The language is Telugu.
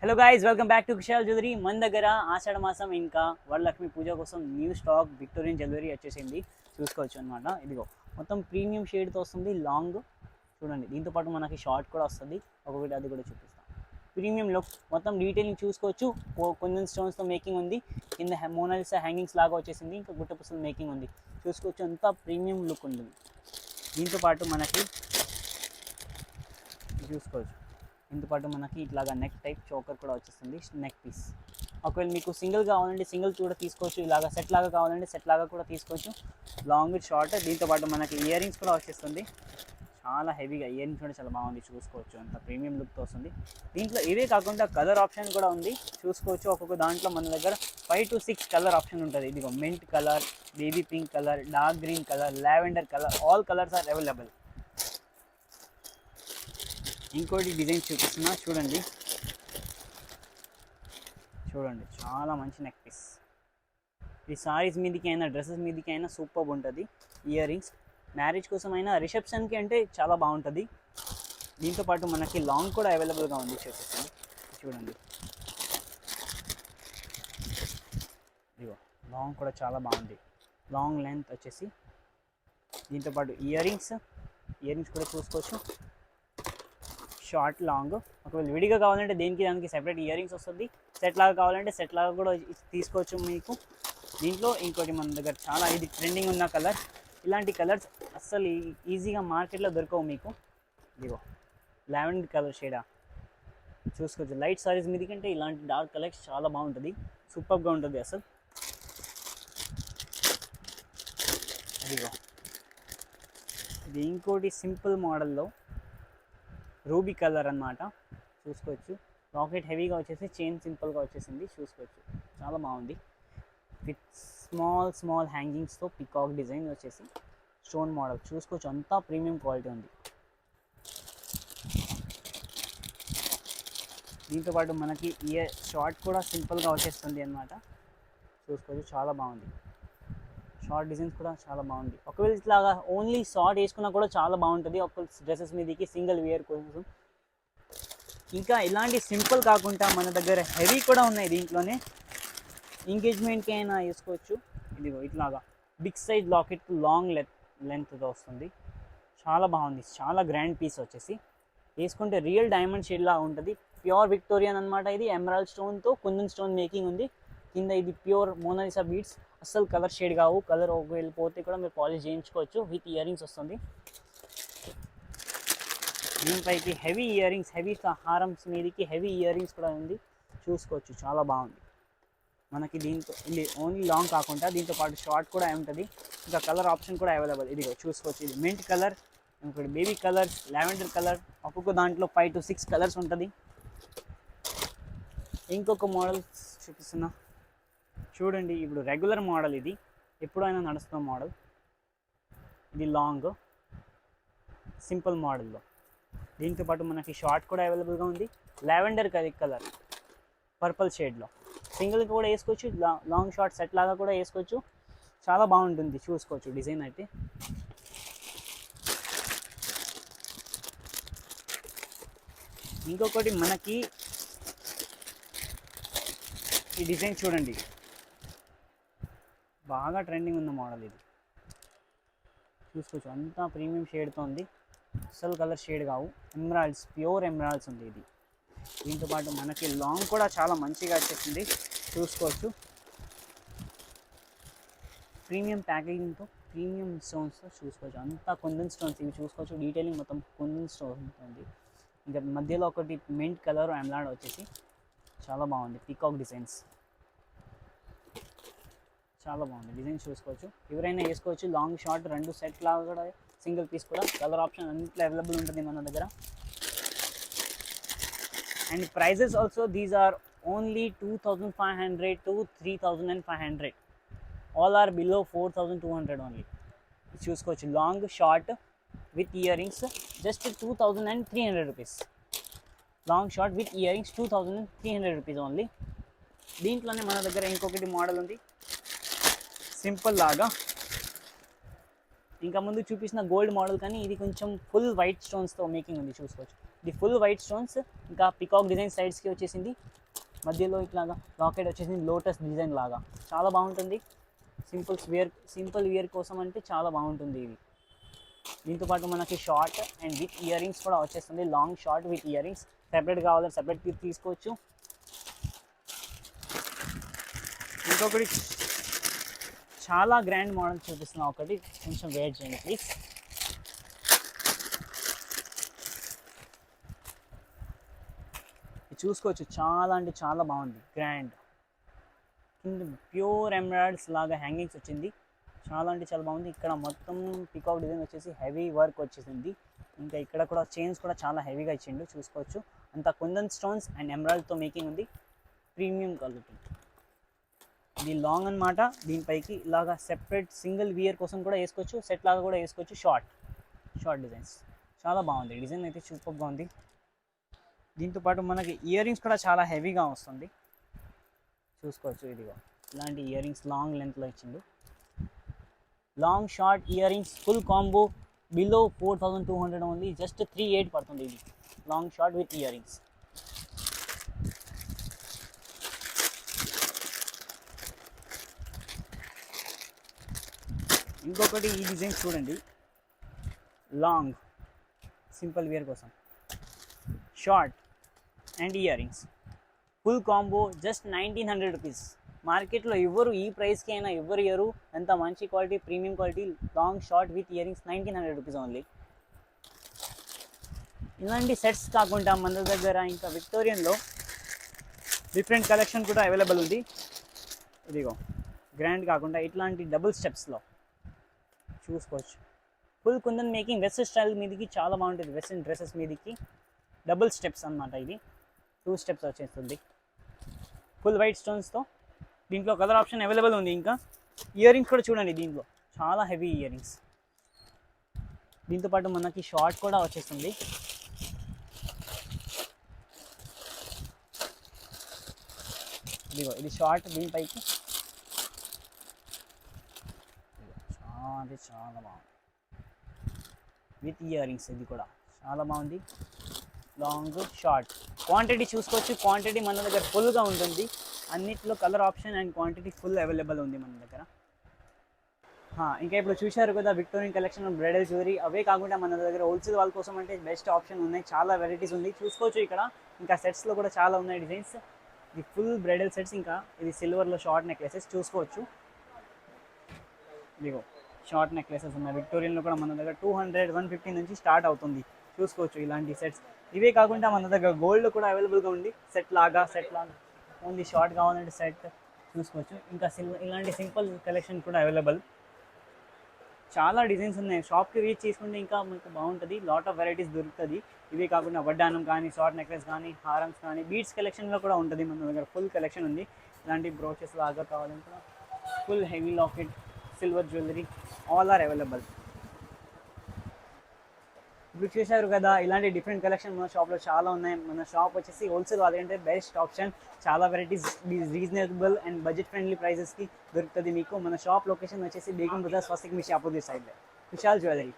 Hello guys, welcome back to Kushal jewellery. మన దగ్గర ఆషాఢ మాసం ఇంకా వరలక్ష్మి పూజ కోసం న్యూ స్టాక్ విక్టోరియన్ జ్యువెలరీ వచ్చేసింది. చూసుకోవచ్చు అనమాట. ఇదిగో మొత్తం ప్రీమియం షేడ్తో వస్తుంది. లాంగ్ చూడండి, దీంతో పాటు మనకి షార్ట్ కూడా వస్తుంది. ఒక్కొక్కటి అది కూడా చూపిస్తాం. ప్రీమియం లుక్ మొత్తం డీటెయిలింగ్ చూసుకోవచ్చు. కొంచెం స్టోన్స్తో మేకింగ్ ఉంది. కింద మోనాలిసా హ్యాంగింగ్స్ లాగా వచ్చేసింది. ఇంకా గుట్ట పుసలు మేకింగ్ ఉంది. చూసుకోవచ్చు, అంతా ప్రీమియం లుక్ ఉంటుంది. దీంతో పాటు మనకి చూసుకోవచ్చు, దీంతో పాటు మనకి ఇట్లాగా నెక్ టైప్ చోకర్ కూడా వచ్చేస్తుంది. నెక్ పీస్ ఒకవేళ మీకు సింగిల్ కావాలంటే సింగిల్ కూడా తీసుకోవచ్చు. ఇలాగా సెట్ లాగా కావాలంటే సెట్ లాగా కూడా తీసుకోవచ్చు. Long short. దీంతో పాటు మనకి ఇయర్ రింగ్స్ కూడా వచ్చేస్తుంది. చాలా హెవీగా ఇయర్ రింగ్స్ కూడా చాలా బాగుంది. చూసుకోవచ్చు, అంత ప్రీమియం లుక్తో వస్తుంది. దీంట్లో ఇవే కాకుండా కలర్ ఆప్షన్ కూడా ఉంది. చూసుకోవచ్చు, ఒక్కొక్క దాంట్లో మన దగ్గర 5 to 6 కలర్ ఆప్షన్ ఉంటుంది. ఇదిగో mint colour, baby pink colour, dark green colour, lavender colour, all colours are available. ఇంకోటి డిజైన్ చూపిస్తున్నా, చూడండి చూడండి, చాలా మంచి నెక్ పీస్. ఈ సారీస్ మీదకి అయినా డ్రెస్సెస్ మీదకి అయినా సూపర్ ఉంటుంది. ఇయర్ రింగ్స్ మ్యారేజ్ కోసం అయినా రిసెప్షన్కి అంటే చాలా బాగుంటుంది. దీంతో పాటు మనకి లాంగ్ కూడా అవైలబుల్గా ఉంది. చూపిస్తాను, చూడండి. ఇదిగో లాంగ్ కూడా చాలా బాగుంది. లాంగ్ లెంత్ వచ్చేసి. దీంతో పాటు ఇయర్ రింగ్స్ కూడా చూసుకోవచ్చు. Short long. ఒకవేళ విడిగా కావాలంటే దానికి సెపరేట్ ఇయర్ రింగ్స్ వస్తుంది. సెట్ లాగా కావాలంటే సెట్ లాగా కూడా తీసుకోవచ్చు మీకు. దీంట్లో ఇంకోటి మన దగ్గర చాలా ఇది ట్రెండింగ్ ఉన్న కలర్. ఇలాంటి కలర్స్ అస్సలు ఈజీగా మార్కెట్లో దొరకవు మీకు. ఇదిగో లావెండర్ కలర్ షేడా చూసుకోవచ్చు. లైట్ సారీస్ మీద కంటే ఇలాంటి డార్క్ కలర్స్ చాలా బాగుంటుంది. సూపర్గా ఉంటుంది అసలు. అదిగో ఇది ఇంకోటి సింపుల్ మోడల్లో రూబీ కలర్ అన్నమాట. చూసుకోవచ్చు, రాకెట్ హెవీగా వచ్చేసి చైన్ సింపుల్గా వచ్చేసింది. చూసుకోవచ్చు, చాలా బాగుంది. విత్ స్మాల్ హ్యాంగింగ్స్తో పికాక్ డిజైన్ వచ్చేసి స్టోన్ మోడల్. చూసుకోవచ్చు, అంతా ప్రీమియం క్వాలిటీ ఉంది. దీంతో పాటు మనకి ఇయర్ షార్ట్ కూడా సింపుల్గా వచ్చేస్తుంది అన్నమాట. చూసుకోవచ్చు, చాలా బాగుంది. షార్ట్ డిజైన్స్ కూడా చాలా బాగుంది. ఒకవేళ ఇట్లాగా ఓన్లీ షార్ట్ వేసుకున్నా కూడా చాలా బాగుంటుంది. ఒకవేళ డ్రెస్సెస్ మీదకి సింగిల్ వేర్ కోసం. ఇంకా ఇలాంటి సింపుల్ కాకుండా మన దగ్గర హెవీ కూడా ఉన్నాయి. దీంట్లోనే ఎంగేజ్మెంట్కి అయినా వేసుకోవచ్చు. ఇదిగో ఇట్లాగా బిగ్ సైజ్ లాకెట్ లాంగ్ లెంత్తో వస్తుంది. చాలా బాగుంది. చాలా గ్రాండ్ పీస్ వచ్చేసి వేసుకుంటే రియల్ డైమండ్ షేడ్ లాగా ఉంటుంది. ప్యూర్ విక్టోరియన్ అనమాట. ఇది ఎమరాల్డ్ స్టోన్తో కుందన్ స్టోన్ మేకింగ్ ఉంది. కింద ఇది ప్యూర్ మోనాలిసా బీడ్స్. అస్సలు కలర్ షేడ్ కావు. కలర్ వెళ్ళిపోతే కూడా మీరు పాలిష్ చేయించుకోవచ్చు. విత్ ఇయర్ రింగ్స్ వస్తుంది. దీనిపైకి హెవీ ఇయర్ రింగ్స్, హెవీ హారమ్స్ మీదకి హెవీ ఇయర్ రింగ్స్ కూడా ఉంది. చూసుకోవచ్చు, చాలా బాగుంది. మనకి దీంతో ఇది ఓన్లీ లాంగ్ కాకుండా దీంతో పాటు షార్ట్ కూడా ఉంటుంది. ఇంకా కలర్ ఆప్షన్ కూడా అవైలబుల్. ఇదిగో చూసుకోవచ్చు, ఇది మింట్ కలర్, ఇంకోటి బేబీ కలర్, లావెండర్ కలర్. ఒక్కొక్క దాంట్లో 5 to 6 కలర్స్ ఉంటుంది. ఇంకొక మోడల్ చూపిస్తున్నా, చూడండి. ఇప్పుడు రెగ్యులర్ మోడల్, ఇది ఎప్పుడైనా నడుస్తున్న మోడల్. ఇది లాంగ్ సింపుల్ మోడల్లో. దీంతో పాటు మనకి షార్ట్ కూడా అవైలబుల్గా ఉంది. లావెండర్ కలర్ పర్పుల్ షేడ్లో సింగిల్ కూడా వేసుకోవచ్చు. లాంగ్ షార్ట్ సెట్ లాగా కూడా వేసుకోవచ్చు. చాలా బాగుంటుంది. చూసుకోవచ్చు డిజైన్ అయితే. ఇంకొకటి మనకి ఈ డిజైన్ చూడండి, బాగా ట్రెండింగ్ ఉన్న మోడల్ ఇది. చూసుకోవచ్చు, అంతా ప్రీమియం షేడ్తో ఉంది. అసలు కలర్ షేడ్ కావు. ఎమరాల్డ్స్, ప్యూర్ ఎమరాల్డ్స్ ఉంది ఇది. దీంతో పాటు మనకి లాంగ్ కూడా చాలా మంచిగా వచ్చేసింది. చూసుకోవచ్చు, ప్రీమియం ప్యాకేజింగ్తో, ప్రీమియం స్టోన్స్తో. చూసుకోవచ్చు, అంతా కుందన్ స్టోన్స్ ఇవి. చూసుకోవచ్చు, డీటెయిలింగ్ మొత్తం కుందన్ స్టోన్స్ ఉంది. ఇంకా మధ్యలో ఒకటి మింట్ కలర్ ఎమరాల్డ్ వచ్చేసి చాలా బాగుంది. పీకాక్ డిజైన్స్ చాలా బాగుంది. డిజైన్ చూసుకోవచ్చు, ఎవరైనా వేసుకోవచ్చు. లాంగ్ షార్ట్ రెండు సెట్ లాగా కూడా, సింగిల్ పీస్ కూడా. కలర్ ఆప్షన్ అన్నింటిలో అవైలబుల్ ఉంటుంది మన దగ్గర. And prices also these are only 2500 to 3500. All are below 4200 only. చూసుకోవచ్చు, long short with ear rings just 2300 rupees. Long short with ear rings 2300 rupees only. దీంట్లోనే మన దగ్గర ఇంకొకటి మోడల్ ఉంది సింపుల్ లాగా. ఇంకా ముందు చూపించిన గోల్డ్ మోడల్, కానీ ఇది కొంచెం ఫుల్ వైట్ స్టోన్స్తో మేకింగ్ ఉంది. చూసుకోవచ్చు, ఇది ఫుల్ వైట్ స్టోన్స్, ఇంకా పికాక్ డిజైన్ సైడ్స్కి వచ్చేసింది, మధ్యలో ఇట్లాగా లాకెట్ వచ్చేసింది లోటస్ డిజైన్ లాగా, చాలా బాగుంటుంది. సింపుల్ వియర్ కోసం అంటే చాలా బాగుంటుంది ఇది. దీంతో పాటు మనకి short and with ear rings కూడా వచ్చేస్తుంది, long short with ear rings. Separate కావాలంటే సెపరేట్ తీసుకోవచ్చు. ఇంకొకటి చాలా గ్రాండ్ మోడల్ చూపిస్తున్నా, ఒకటి కొంచెం వెయిట్ చేయండి ప్లీజ్. చూసుకోవచ్చు, చాలా అంటే చాలా బాగుంది, గ్రాండ్. కింద ప్యూర్ ఎమరాల్డ్స్ లాగా హ్యాంగింగ్స్ వచ్చింది, చాలా అంటే చాలా బాగుంది. ఇక్కడ మొత్తం పికాక్ డిజైన్ వచ్చేసి హెవీ వర్క్ వచ్చేసింది. ఇంకా ఇక్కడ కూడా చైన్స్ కూడా చాలా హెవీగా ఇచ్చిండు, చూసుకోవచ్చు. అంతా కుందన్ స్టోన్స్ అండ్ ఎమరాల్డ్తో మేకింగ్ ఉంది, ప్రీమియం క్వాలిటీ. ఇది లాంగ్ అనమాట, దీనిపైకి ఇలాగా సెపరేట్ సింగిల్ వియర్ కోసం కూడా వేసుకోవచ్చు, సెట్ లాగా కూడా వేసుకోవచ్చు. షార్ట్ డిజైన్స్ చాలా బాగుంది, డిజైన్ అయితే సూపర్గా ఉంది. దీంతోపాటు మనకి ఇయర్ రింగ్స్ కూడా చాలా హెవీగా వస్తుంది, చూసుకోవచ్చు. ఇదిగో ఇలాంటి ఇయర్ రింగ్స్ లాంగ్ లెంత్లో ఇచ్చిండు. Long short ear rings full combo below 4200 only, just 3800 పడుతుంది ఇది, long short with ear rings. ఇంకొకటి ఈ డిజైన్ చూడండి, లాంగ్ సింపుల్ వేర్ కోసం short and ear rings full combo just 1900 rupees. మార్కెట్లో ఎవరు ఈ ప్రైస్కి అయినా ఎవరు ఇయరు, ఎంత మంచి quality, premium quality, long short with ear rings 1900 rupees only. ఇలాంటి సెట్స్ కాకుండా మన దగ్గర ఇంకా విక్టోరియన్లో డిఫరెంట్ కలెక్షన్ కూడా అవైలబుల్ ఉంది. ఇదిగో గ్రాండ్ కాకుండా ఇట్లాంటి డబుల్ స్టెప్స్లో చూసుకోవచ్చు. Full kundan making western style మీదకి చాలా బాగుంటుంది, వెస్టర్న్ డ్రెస్సెస్ మీదకి డబుల్ స్టెప్స్ అన్నమాట. ఇది 2 స్టెప్స్ వచ్చేస్తుంది, ఫుల్ వైట్ స్టోన్స్తో. దీంట్లో కలర్ ఆప్షన్ అవైలబుల్ ఉంది. ఇంకా ఇయర్ రింగ్స్ కూడా చూడండి, దీంట్లో చాలా హెవీ ఇయర్ రింగ్స్. దీంతోపాటు మనకి షార్ట్ కూడా వచ్చేస్తుంది. ఇదిగో ఇది షార్ట్, దీనిపైకి చాలా బాగుంది విత్ ఇయర్ రింగ్స్. ఇది కూడా చాలా బాగుంది, లాంగ్ షార్ట్. క్వాంటిటీ చూసుకోవచ్చు, క్వాంటిటీ మన దగ్గర ఫుల్గా ఉంటుంది. అన్నిట్లో colour option and quantity full available ఉంది మన దగ్గర. ఇంకా ఇప్పుడు చూశారు కదా విక్టోరియన్ కలెక్షన్ బ్రైడల్ జ్యువెలరీ. అవే కాకుండా మన దగ్గర హోల్సేల్ వాళ్ళ కోసం అంటే బెస్ట్ ఆప్షన్ ఉన్నాయి, చాలా వెరైటీస్ ఉంది, చూసుకోవచ్చు. ఇక్కడ ఇంకా సెట్స్లో కూడా చాలా ఉన్నాయి డిజైన్స్. ఇది ఫుల్ బ్రైడల్ సెట్స్. ఇంకా ఇది సిల్వర్లో షార్ట్ నెక్లెసెస్ చూసుకోవచ్చు. ఇదిగో షార్ట్ నెక్లెసెస్ ఉన్నాయి. విక్టోరియన్లో కూడా మన దగ్గర 200, 150 నుంచి స్టార్ట్ అవుతుంది, చూసుకోవచ్చు ఇలాంటి సెట్స్. ఇవే కాకుండా మన దగ్గర గోల్డ్ కూడా అవైలబుల్గా ఉంది, సెట్ లాగా ఓన్లీ షార్ట్ కావాలంటే సెట్ చూసుకోవచ్చు. ఇంకా ఇలాంటి సింపుల్ కలెక్షన్ కూడా అవైలబుల్, చాలా డిజైన్స్ ఉన్నాయి. షాప్కి రీచ్ చేసుకుంటే ఇంకా మనకు బాగుంటుంది, లాట్ ఆఫ్ వెరైటీస్ దొరుకుతుంది. ఇవే కాకుండా వడ్డానం కానీ, షార్ట్ నెక్లెస్ కానీ, హారమ్స్ కానీ, బీడ్స్ కలెక్షన్లో కూడా ఉంటుంది మన దగ్గర. ఫుల్ కలెక్షన్ ఉంది. ఇలాంటి బ్రోచెస్ లాగా కావాలంటే full heavy locket, silver jewellery all are available. ఇప్పుడు చూశారు కదా, ఇలాంటి డిఫరెంట్ కలెక్షన్ మన షాప్లో చాలా ఉన్నాయి. మన షాప్ వచ్చేసి హోల్సేల్ వాళ్ళంటే బెస్ట్ ఆప్షన్, చాలా varieties reasonable and budget friendly ప్రైజెస్కి దొరుకుతుంది మీకు. మన షాప్ లొకేషన్ వచ్చేసి బేగం బజార్ స్వస్తిక్ మిషి అపోజిట్ సైడ్లో, విశాల్ జ్యువెలరీ.